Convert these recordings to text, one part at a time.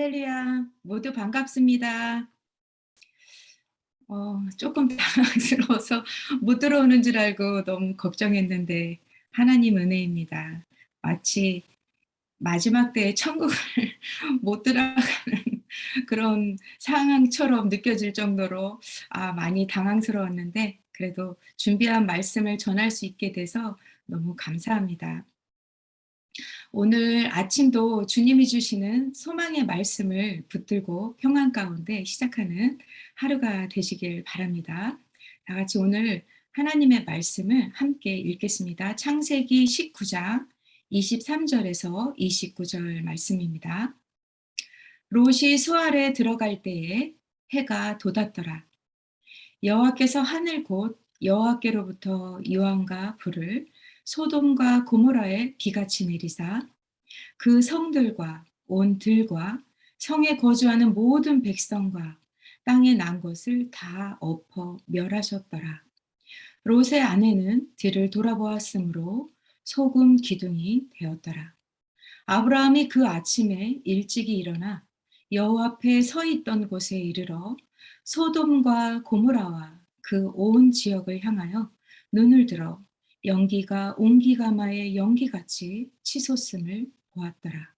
할렐루야. 모두 반갑습니다. 조금 당황스러워서 못 들어오는 줄 알고 너무 걱정했는데 하나님 은혜입니다. 마치 마지막 때에 천국을 못 들어가는 그런 상황처럼 느껴질 정도로 많이 당황스러웠는데 그래도 준비한 말씀을 전할 수 있게 돼서 너무 감사합니다. 오늘 아침도 주님이 주시는 소망의 말씀을 붙들고 평안 가운데 시작하는 하루가 되시길 바랍니다. 다 같이 오늘 하나님의 말씀을 함께 읽겠습니다. 창세기 19장 23절에서 29절 말씀입니다. 롯이 수알에 들어갈 때에 해가 돋았더라. 여호와께서 하늘 곧 여호와께로부터 유황과 불을 소돔과 고모라에 비같이 내리사 그 성들과 온 들과 성에 거주하는 모든 백성과 땅에 난 것을 다 엎어 멸하셨더라. 롯의 아내는 뒤를 돌아보았으므로 소금 기둥이 되었더라. 아브라함이 그 아침에 일찍이 일어나 여호와 앞에 서 있던 곳에 이르러 소돔과 고모라와 그 온 지역을 향하여 눈을 들어 연기가 온기가마의 연기같이 치솟음을 보았더라.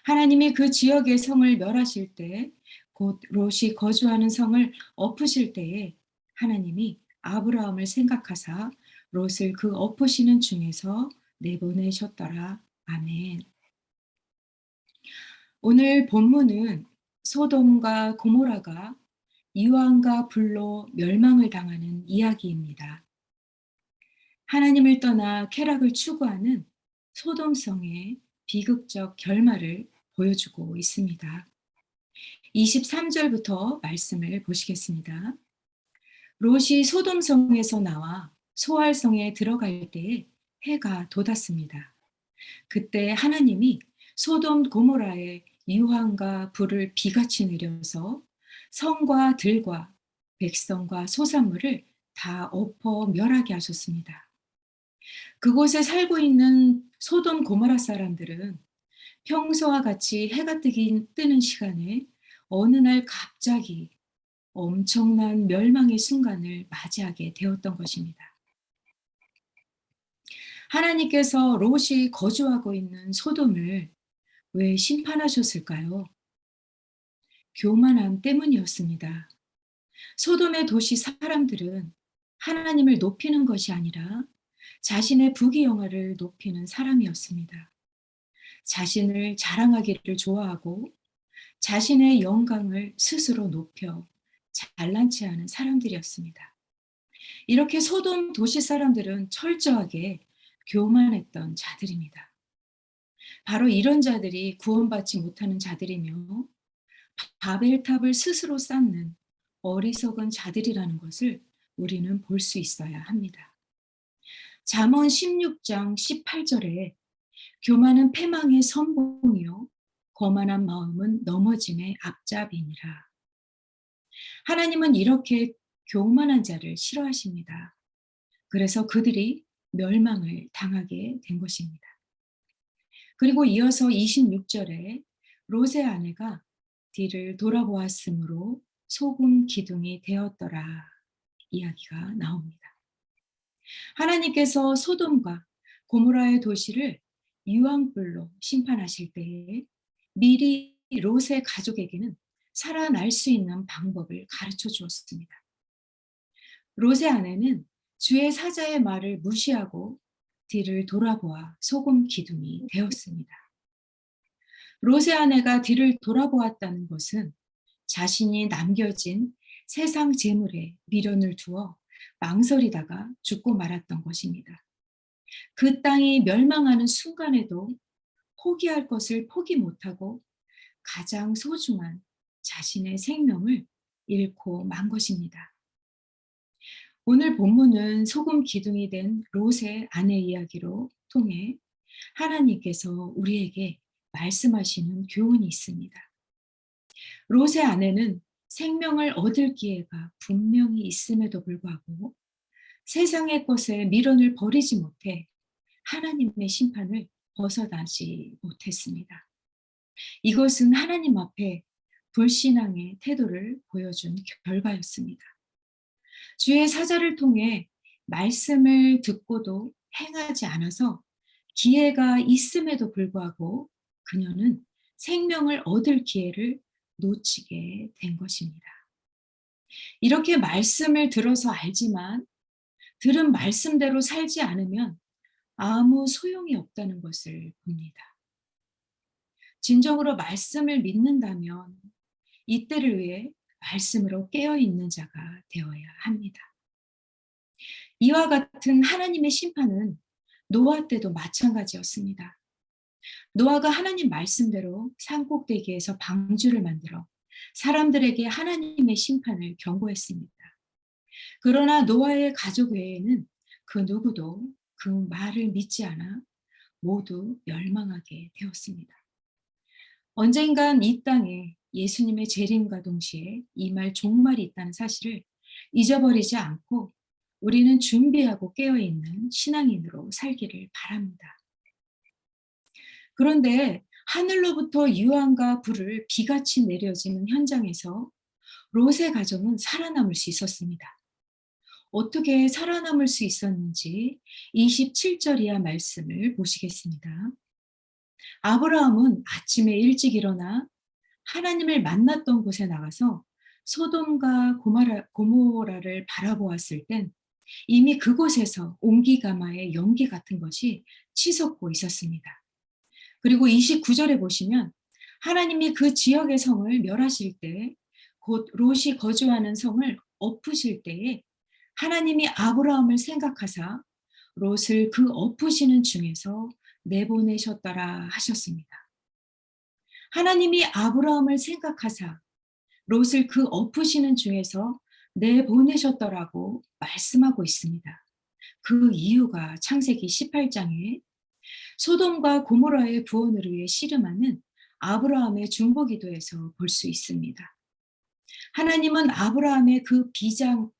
하나님이 그 지역의 성을 멸하실 때, 곧 롯이 거주하는 성을 엎으실 때에 하나님이 아브라함을 생각하사 롯을 그 엎으시는 중에서 내보내셨더라. 아멘. 오늘 본문은 소돔과 고모라가 유황과 불로 멸망을 당하는 이야기입니다. 하나님을 떠나 쾌락을 추구하는 소돔성의 비극적 결말을 보여주고 있습니다. 23절부터 말씀을 보시겠습니다. 롯이 소돔성에서 나와 소알성에 들어갈 때에 해가 돋았습니다. 그때 하나님이 소돔 고모라에 유황과 불을 비같이 내려서 성과 들과 백성과 소산물을 다 엎어 멸하게 하셨습니다. 그곳에 살고 있는 소돔 고모라 사람들은 평소와 같이 해가 뜨는 시간에 어느 날 갑자기 엄청난 멸망의 순간을 맞이하게 되었던 것입니다. 하나님께서 롯이 거주하고 있는 소돔을 왜 심판하셨을까요? 교만함 때문이었습니다. 소돔의 도시 사람들은 하나님을 높이는 것이 아니라 자신의 부귀영화를 높이는 사람이었습니다. 자신을 자랑하기를 좋아하고 자신의 영광을 스스로 높여 잘난 체하는 사람들이었습니다. 이렇게 소돔 도시 사람들은 철저하게 교만했던 자들입니다. 바로 이런 자들이 구원받지 못하는 자들이며 바벨탑을 스스로 쌓는 어리석은 자들이라는 것을 우리는 볼 수 있어야 합니다. 잠언 16장 18절에 교만은 패망의 선봉이요 거만한 마음은 넘어짐의 앞잡이니라. 하나님은 이렇게 교만한 자를 싫어하십니다. 그래서 그들이 멸망을 당하게 된 것입니다. 그리고 이어서 26절에 롯의 아내가 뒤를 돌아보았으므로 소금 기둥이 되었더라 이야기가 나옵니다. 하나님께서 소돔과 고모라의 도시를 유황불로 심판하실 때에 미리 롯의 가족에게는 살아날 수 있는 방법을 가르쳐 주었습니다. 롯의 아내는 주의 사자의 말을 무시하고 뒤를 돌아보아 소금 기둥이 되었습니다. 롯의 아내가 뒤를 돌아보았다는 것은 자신이 남겨진 세상 재물에 미련을 두어 망설이다가 죽고 말았던 것입니다. 그 땅이 멸망하는 순간에도 포기할 것을 포기 못하고 가장 소중한 자신의 생명을 잃고 만 것입니다. 오늘 본문은 소금 기둥이 된 롯의 아내 이야기로 통해 하나님께서 우리에게 말씀하시는 교훈이 있습니다. 롯의 아내는 생명을 얻을 기회가 분명히 있음에도 불구하고 세상의 것에 미련을 버리지 못해 하나님의 심판을 벗어나지 못했습니다. 이것은 하나님 앞에 불신앙의 태도를 보여준 결과였습니다. 주의 사자를 통해 말씀을 듣고도 행하지 않아서 기회가 있음에도 불구하고 그녀는 생명을 얻을 기회를 놓치게 된 것입니다. 이렇게 말씀을 들어서 알지만 들은 말씀대로 살지 않으면 아무 소용이 없다는 것을 봅니다. 진정으로 말씀을 믿는다면 이때를 위해 말씀으로 깨어 있는 자가 되어야 합니다. 이와 같은 하나님의 심판은 노아 때도 마찬가지였습니다. 노아가 하나님 말씀대로 산꼭대기에서 방주를 만들어 사람들에게 하나님의 심판을 경고했습니다. 그러나 노아의 가족 외에는 그 누구도 그 말을 믿지 않아 모두 멸망하게 되었습니다. 언젠간 이 땅에 예수님의 재림과 동시에 이 말 종말이 있다는 사실을 잊어버리지 않고 우리는 준비하고 깨어있는 신앙인으로 살기를 바랍니다. 그런데 하늘로부터 유황과 불을 비같이 내려지는 현장에서 롯의 가정은 살아남을 수 있었습니다. 어떻게 살아남을 수 있었는지 27절 이하 말씀을 보시겠습니다. 아브라함은 아침에 일찍 일어나 하나님을 만났던 곳에 나가서 소돔과 고모라를 바라보았을 땐 이미 그곳에서 온기가마의 연기 같은 것이 치솟고 있었습니다. 그리고 29절에 보시면 하나님이 그 지역의 성을 멸하실 때, 곧 롯이 거주하는 성을 엎으실 때에 하나님이 아브라함을 생각하사 롯을 그 엎으시는 중에서 내보내셨더라 하셨습니다. 하나님이 아브라함을 생각하사 롯을 그 엎으시는 중에서 내보내셨더라고 말씀하고 있습니다. 그 이유가 창세기 18장에 소돔과 고모라의 구원을 위해 씨름하는 아브라함의 중보기도에서 볼 수 있습니다. 하나님은 아브라함의 그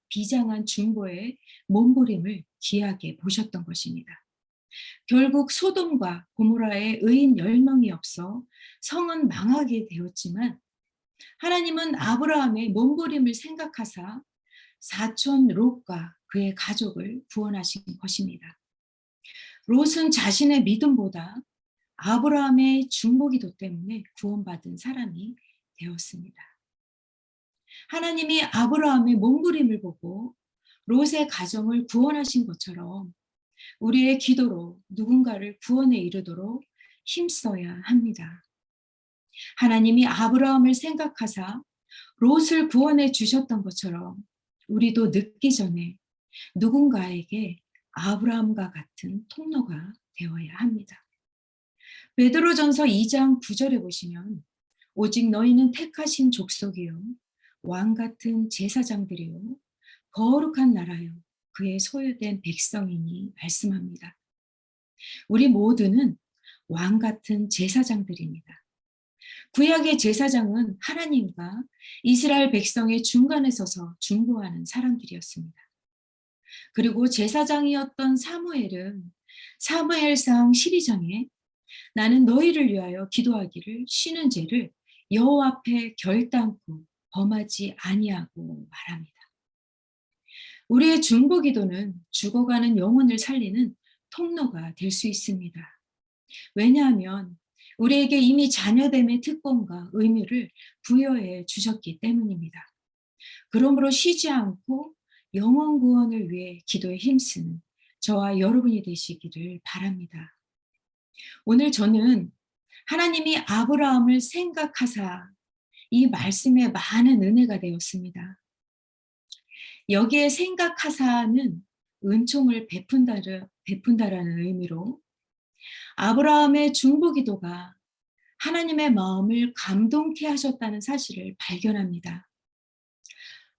비장한 중보의 몸부림을 귀하게 보셨던 것입니다. 결국 소돔과 고모라의 의인 10명이 없어 성은 망하게 되었지만 하나님은 아브라함의 몸부림을 생각하사 사촌 롯과 그의 가족을 구원하신 것입니다. 롯은 자신의 믿음보다 아브라함의 중보기도 때문에 구원받은 사람이 되었습니다. 하나님이 아브라함의 몸부림을 보고 롯의 가정을 구원하신 것처럼 우리의 기도로 누군가를 구원에 이르도록 힘써야 합니다. 하나님이 아브라함을 생각하사 롯을 구원해 주셨던 것처럼 우리도 늦기 전에 누군가에게 아브라함과 같은 통로가 되어야 합니다. 베드로전서 2장 9절에 보시면 오직 너희는 택하신 족속이요 왕 같은 제사장들이요 거룩한 나라요 그의 소유된 백성이니 말씀합니다. 우리 모두는 왕 같은 제사장들입니다. 구약의 제사장은 하나님과 이스라엘 백성의 중간에 서서 중보하는 사람들이었습니다. 그리고 제사장이었던 사무엘은 사무엘상 12장에 나는 너희를 위하여 기도하기를 쉬는 죄를 여호와 앞에 결단코 범하지 아니하고 말합니다. 우리의 중보 기도는 죽어가는 영혼을 살리는 통로가 될 수 있습니다. 왜냐하면 우리에게 이미 자녀됨의 특권과 의무를 부여해 주셨기 때문입니다. 그러므로 쉬지 않고 영혼 구원을 위해 기도에 힘쓰는 저와 여러분이 되시기를 바랍니다. 오늘 저는 하나님이 아브라함을 생각하사 이 말씀에 많은 은혜가 되었습니다. 여기에 생각하사는 은총을 베푼다라는 의미로 아브라함의 중보기도가 하나님의 마음을 감동케 하셨다는 사실을 발견합니다.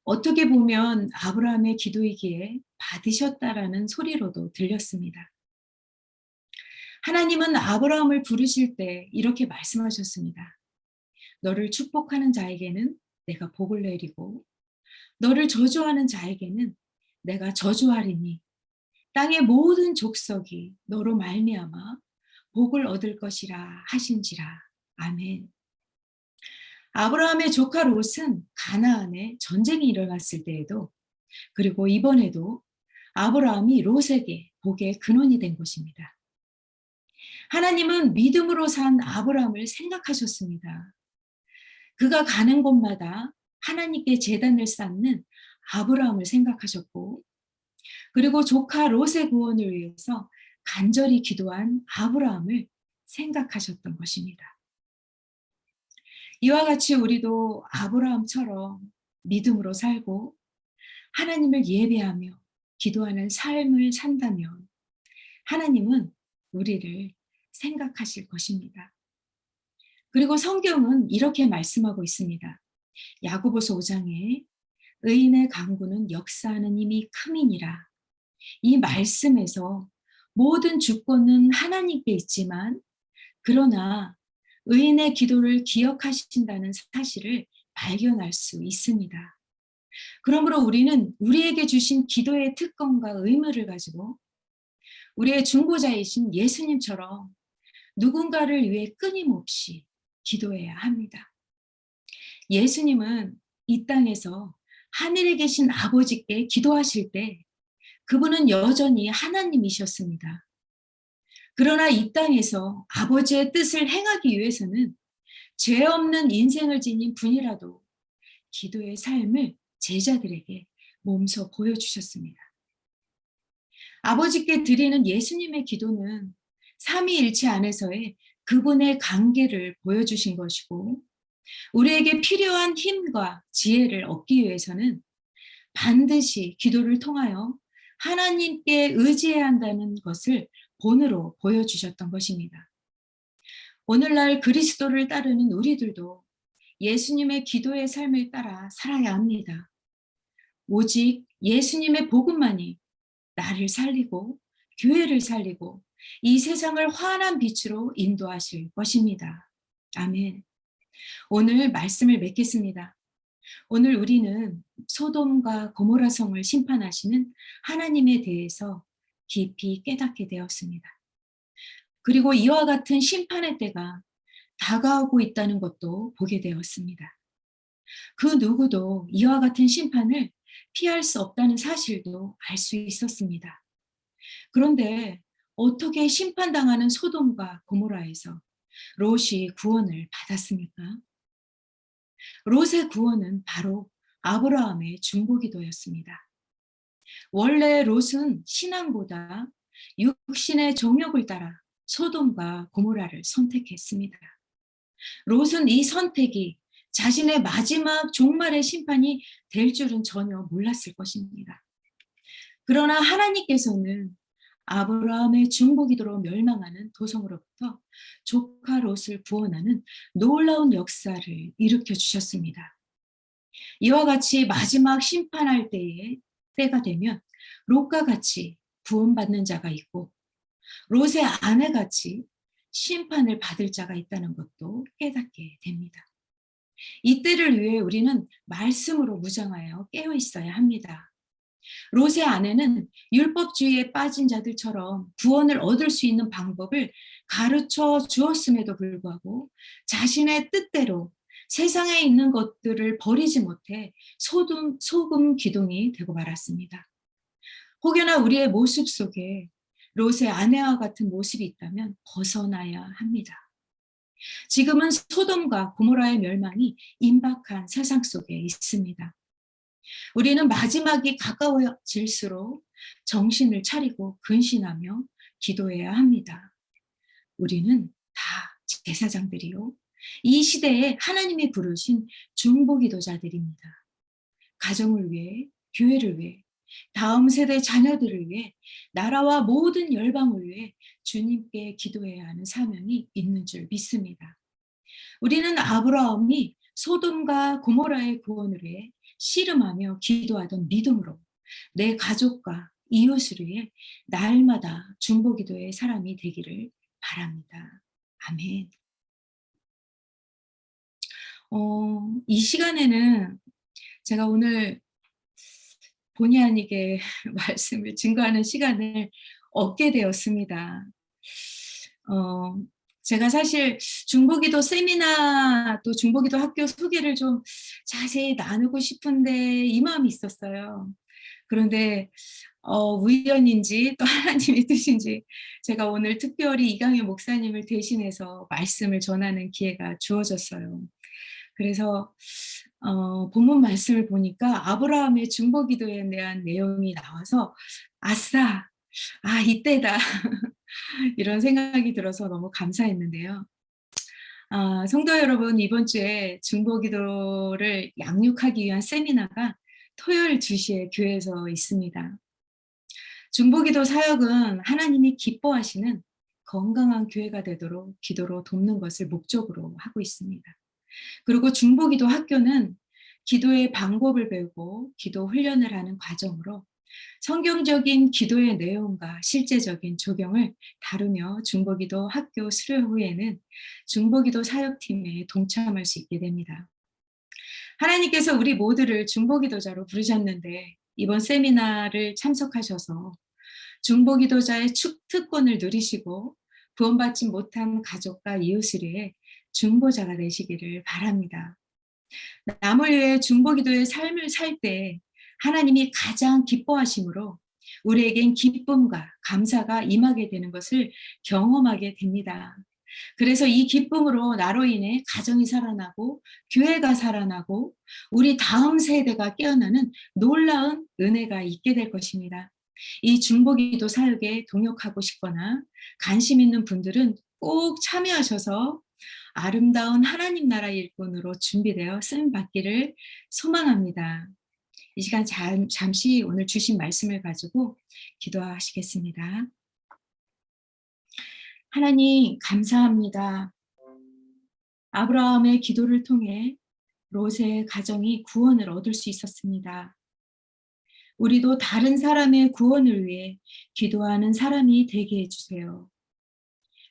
어떻게 보면 아브라함의 기도이기에 받으셨다라는 소리로도 들렸습니다. 하나님은 아브라함을 부르실 때 이렇게 말씀하셨습니다. 너를 축복하는 자에게는 내가 복을 내리고 너를 저주하는 자에게는 내가 저주하리니 땅의 모든 족속이 너로 말미암아 복을 얻을 것이라 하신지라. 아멘. 아브라함의 조카 롯은 가나안에 전쟁이 일어났을 때에도, 그리고 이번에도 아브라함이 롯에게 복의 근원이 된 것입니다. 하나님은 믿음으로 산 아브라함을 생각하셨습니다. 그가 가는 곳마다 하나님께 제단을 쌓는 아브라함을 생각하셨고, 그리고 조카 롯의 구원을 위해서 간절히 기도한 아브라함을 생각하셨던 것입니다. 이와 같이 우리도 아브라함처럼 믿음으로 살고 하나님을 예배하며 기도하는 삶을 산다면 하나님은 우리를 생각하실 것입니다. 그리고 성경은 이렇게 말씀하고 있습니다. 야고보서 5장에 의인의 강구는 역사하는 힘이 큼이니라. 이 말씀에서 모든 주권은 하나님께 있지만, 그러나 의인의 기도를 기억하신다는 사실을 발견할 수 있습니다. 그러므로 우리는 우리에게 주신 기도의 특권과 의무를 가지고 우리의 중보자이신 예수님처럼 누군가를 위해 끊임없이 기도해야 합니다. 예수님은 이 땅에서 하늘에 계신 아버지께 기도하실 때 그분은 여전히 하나님이셨습니다. 그러나 이 땅에서 아버지의 뜻을 행하기 위해서는 죄 없는 인생을 지닌 분이라도 기도의 삶을 제자들에게 몸소 보여주셨습니다. 아버지께 드리는 예수님의 기도는 삼위일체 안에서의 그분의 관계를 보여주신 것이고, 우리에게 필요한 힘과 지혜를 얻기 위해서는 반드시 기도를 통하여 하나님께 의지해야 한다는 것을 본으로 보여주셨던 것입니다. 오늘날 그리스도를 따르는 우리들도 예수님의 기도의 삶을 따라 살아야 합니다. 오직 예수님의 복음만이 나를 살리고 교회를 살리고 이 세상을 환한 빛으로 인도하실 것입니다. 아멘. 오늘 말씀을 맺겠습니다. 오늘 우리는 소돔과 고모라 성을 심판하시는 하나님에 대해서 깊이 깨닫게 되었습니다. 그리고 이와 같은 심판의 때가 다가오고 있다는 것도 보게 되었습니다. 그 누구도 이와 같은 심판을 피할 수 없다는 사실도 알 수 있었습니다. 그런데 어떻게 심판당하는 소돔과 고모라에서 롯이 구원을 받았습니까? 롯의 구원은 바로 아브라함의 중보기도였습니다. 원래 롯은 신앙보다 육신의 정욕을 따라 소돔과 고모라를 선택했습니다. 롯은 이 선택이 자신의 마지막 종말의 심판이 될 줄은 전혀 몰랐을 것입니다. 그러나 하나님께서는 아브라함의 중보기도로 멸망하는 도성으로부터 조카 롯을 구원하는 놀라운 역사를 일으켜 주셨습니다. 이와 같이 마지막 심판할 때가 되면 롯과 같이 구원받는 자가 있고 롯의 아내같이 심판을 받을 자가 있다는 것도 깨닫게 됩니다. 이때를 위해 우리는 말씀으로 무장하여 깨어 있어야 합니다. 롯의 아내는 율법주의에 빠진 자들처럼 구원을 얻을 수 있는 방법을 가르쳐 주었음에도 불구하고 자신의 뜻대로 세상에 있는 것들을 버리지 못해 소금 기둥이 되고 말았습니다. 혹여나 우리의 모습 속에 롯의 아내와 같은 모습이 있다면 벗어나야 합니다. 지금은 소돔과 고모라의 멸망이 임박한 세상 속에 있습니다. 우리는 마지막이 가까워질수록 정신을 차리고 근신하며 기도해야 합니다. 우리는 다 제사장들이요. 이 시대에 하나님이 부르신 중보기도자들입니다. 가정을 위해, 교회를 위해, 다음 세대 자녀들을 위해, 나라와 모든 열방을 위해 주님께 기도해야 하는 사명이 있는 줄 믿습니다. 우리는 아브라함이 소돔과 고모라의 구원을 위해 씨름하며 기도하던 믿음으로 내 가족과 이웃을 위해 날마다 중보기도의 사람이 되기를 바랍니다. 아멘. 이 시간에는 제가 오늘 본의 아니게 말씀을 증거하는 시간을 얻게 되었습니다. 어, 제가 사실 중보기도 세미나 또 중보기도 학교 소개를 좀 자세히 나누고 싶은데 이 마음이 있었어요. 그런데 우연인지 또 하나님의 뜻인지 제가 오늘 특별히 이강현 목사님을 대신해서 말씀을 전하는 기회가 주어졌어요. 그래서 본문 말씀을 보니까 아브라함의 중보기도에 대한 내용이 나와서 '아싸. 아 이때다.' 이런 생각이 들어서 너무 감사했는데요. 성도 여러분, 이번 주에 중보기도를 양육하기 위한 세미나가 토요일 2시에 교회에서 있습니다. 중보기도 사역은 하나님이 기뻐하시는 건강한 교회가 되도록 기도로 돕는 것을 목적으로 하고 있습니다. 그리고 중보기도 학교는 기도의 방법을 배우고 기도 훈련을 하는 과정으로 성경적인 기도의 내용과 실제적인 적용을 다루며 중보기도 학교 수료 후에는 중보기도 사역팀에 동참할 수 있게 됩니다. 하나님께서 우리 모두를 중보기도자로 부르셨는데 이번 세미나를 참석하셔서 중보기도자의 특권을 누리시고 구원받지 못한 가족과 이웃을 위해 중보자가 되시기를 바랍니다. 남을 위해 중보기도의 삶을 살 때 하나님이 가장 기뻐하심으로 우리에겐 기쁨과 감사가 임하게 되는 것을 경험하게 됩니다. 그래서 이 기쁨으로 나로 인해 가정이 살아나고 교회가 살아나고 우리 다음 세대가 깨어나는 놀라운 은혜가 있게 될 것입니다. 이 중보기도 사역에 동역하고 싶거나 관심 있는 분들은 꼭 참여하셔서 아름다운 하나님 나라 일꾼으로 준비되어 쓰임 받기를 소망합니다. 이 시간 잠시 오늘 주신 말씀을 가지고 기도하시겠습니다. 하나님 감사합니다. 아브라함의 기도를 통해 롯의 가정이 구원을 얻을 수 있었습니다. 우리도 다른 사람의 구원을 위해 기도하는 사람이 되게 해주세요.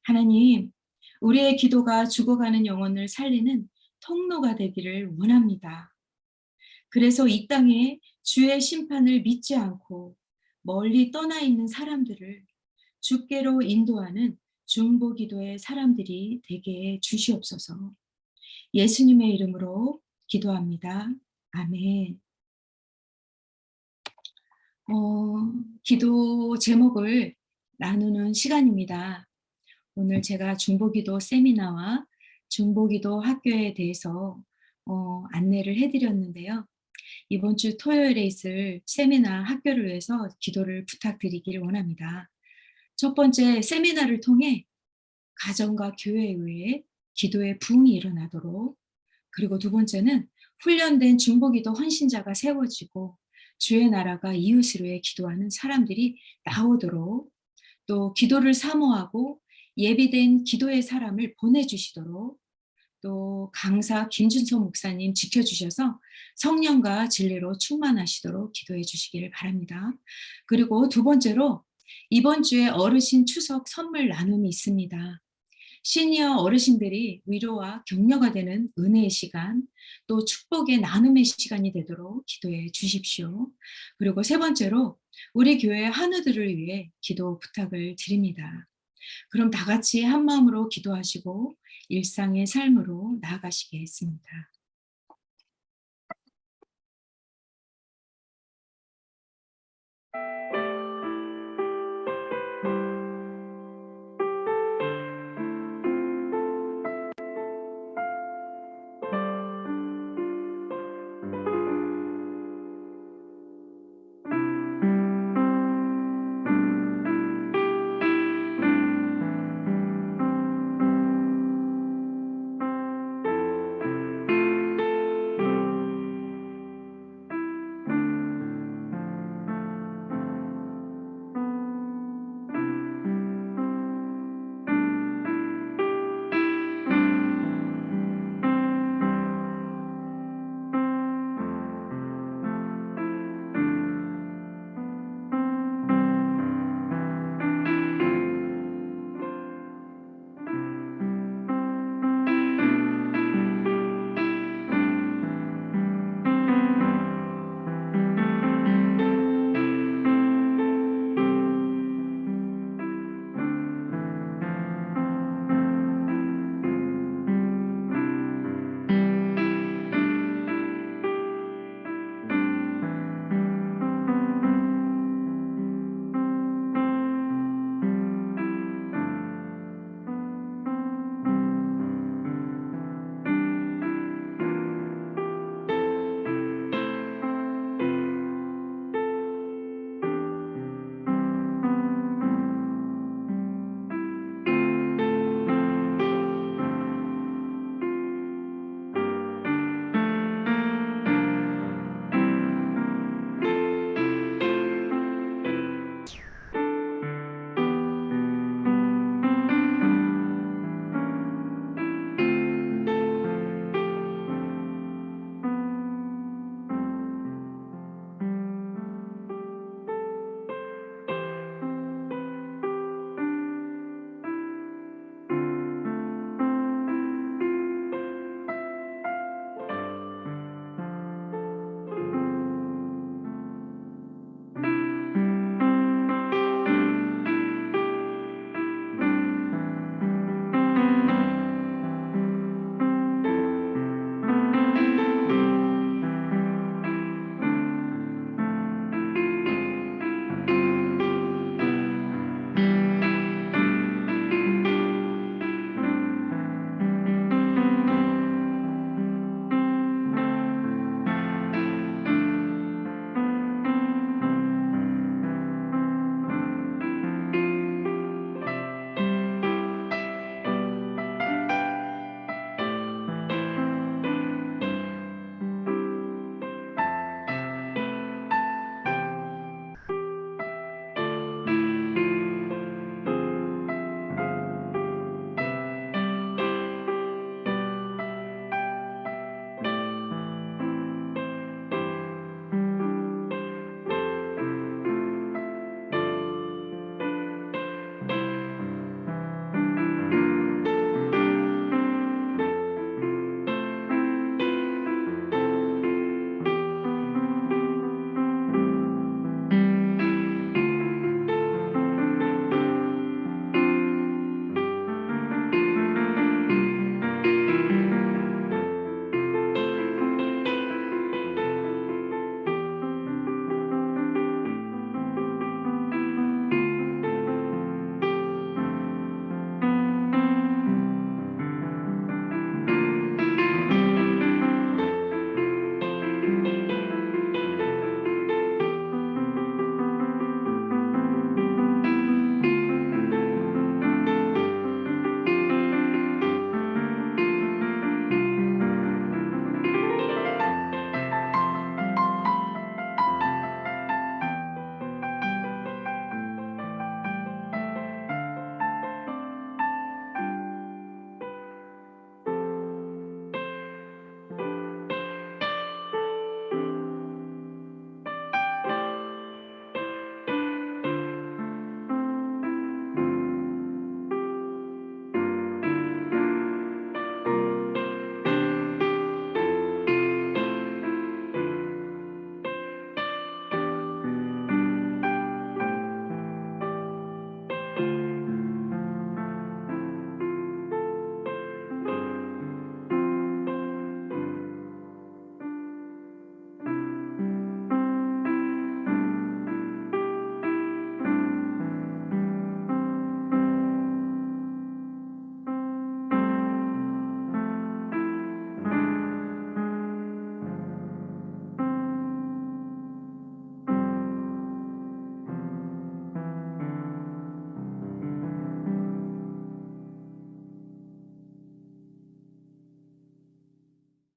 하나님, 우리의 기도가 죽어가는 영혼을 살리는 통로가 되기를 원합니다. 그래서 이 땅에 주의 심판을 믿지 않고 멀리 떠나 있는 사람들을 주께로 인도하는 중보기도의 사람들이 되게 해 주시옵소서. 예수님의 이름으로 기도합니다. 아멘. 기도 제목을 나누는 시간입니다. 오늘 제가 중보기도 세미나와 중보기도 학교에 대해서 안내를 해드렸는데요. 이번 주 토요일에 있을 세미나 학교를 위해서 기도를 부탁드리기를 원합니다. 첫 번째, 세미나를 통해 가정과 교회에 의해 기도의 부흥이 일어나도록, 그리고 두 번째는 훈련된 중보기도 헌신자가 세워지고 주의 나라가 이웃을 위해 기도하는 사람들이 나오도록, 또 기도를 사모하고 예비된 기도의 사람을 보내주시도록, 또 강사 김준서 목사님 지켜주셔서 성령과 진리로 충만하시도록 기도해 주시기를 바랍니다. 그리고 두 번째로 이번 주에 어르신 추석 선물 나눔이 있습니다. 시니어 어르신들이 위로와 격려가 되는 은혜의 시간, 또 축복의 나눔의 시간이 되도록 기도해 주십시오. 그리고 세 번째로 우리 교회 한우들을 위해 기도 부탁을 드립니다. 그럼 다 같이 한 마음으로 기도하시고 일상의 삶으로 나아가시겠습니다.